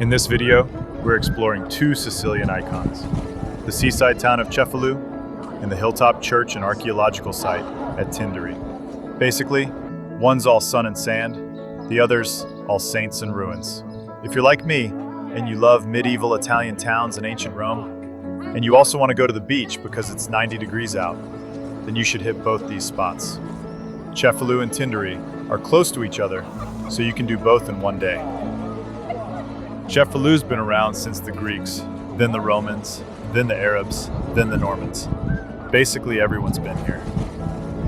In this video, we're exploring two Sicilian icons, the seaside town of Cefalu and the hilltop church and archeological site at Tindari. Basically, one's all sun and sand, the other's all saints and ruins. If you're like me, and you love medieval Italian towns and ancient Rome, and you also want to go to the beach because it's 90 degrees out, then you should hit both these spots. Cefalu and Tindari are close to each other, so you can do both in one day. Cefalu's been around since the Greeks, then the Romans, then the Arabs, then the Normans. Basically everyone's been here.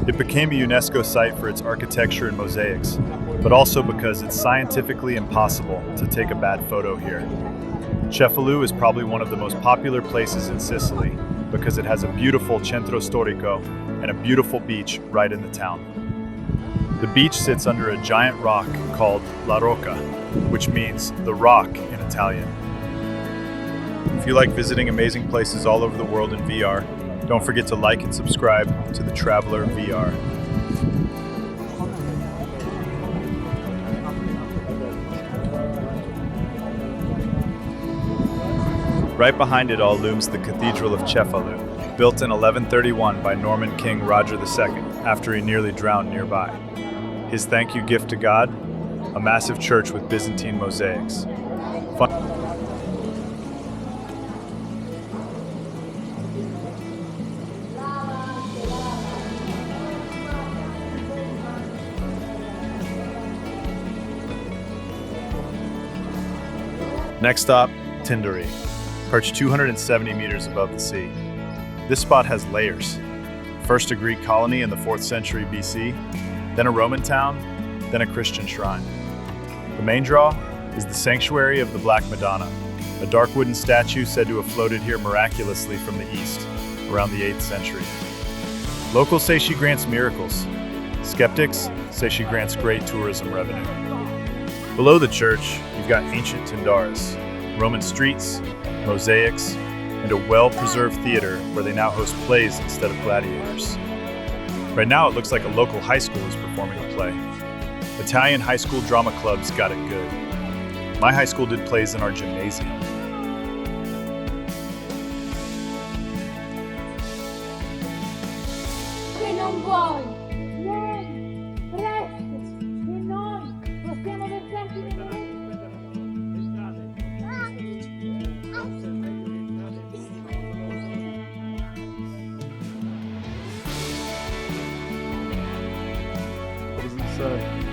It became a UNESCO site for its architecture and mosaics, but also because it's scientifically impossible to take a bad photo here. Cefalu is probably one of the most popular places in Sicily because it has a beautiful centro storico and a beautiful beach right in the town. The beach sits under a giant rock called La Rocca, which means the rock in Italian. If you like visiting amazing places all over the world in VR, don't forget to like and subscribe to the Traveler VR. Right behind it all looms the Cathedral of Cefalu, built in 1131 by Norman King Roger II after he nearly drowned nearby. His thank you gift to God, a massive church with Byzantine mosaics. Next stop, Tindari, perched 270 meters above the sea. This spot has layers. First a Greek colony in the 4th century BC, then a Roman town, then a Christian shrine. The main draw is the sanctuary of the Black Madonna, a dark wooden statue said to have floated here miraculously from the east around the 8th century. Locals say she grants miracles. Skeptics say she grants great tourism revenue. Below the church, you've got ancient Tyndaris, Roman streets, mosaics, and a well-preserved theater where they now host plays instead of gladiators. Right now it looks like a local high school is performing a play. Italian high school drama clubs got it good. My high school did plays in our gymnasium. Se non vuoi, vieni, presto, che noi possiamo portarti What does it say?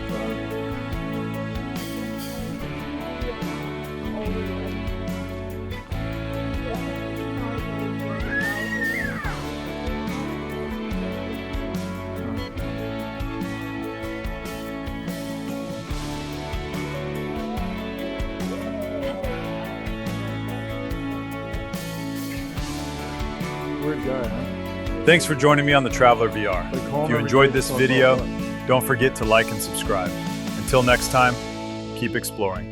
Weird guy, huh? Thanks for joining me on the Traveler VR. They call If him you every enjoyed day, this so video, it's all don't forget to like and subscribe. Until next time, keep exploring.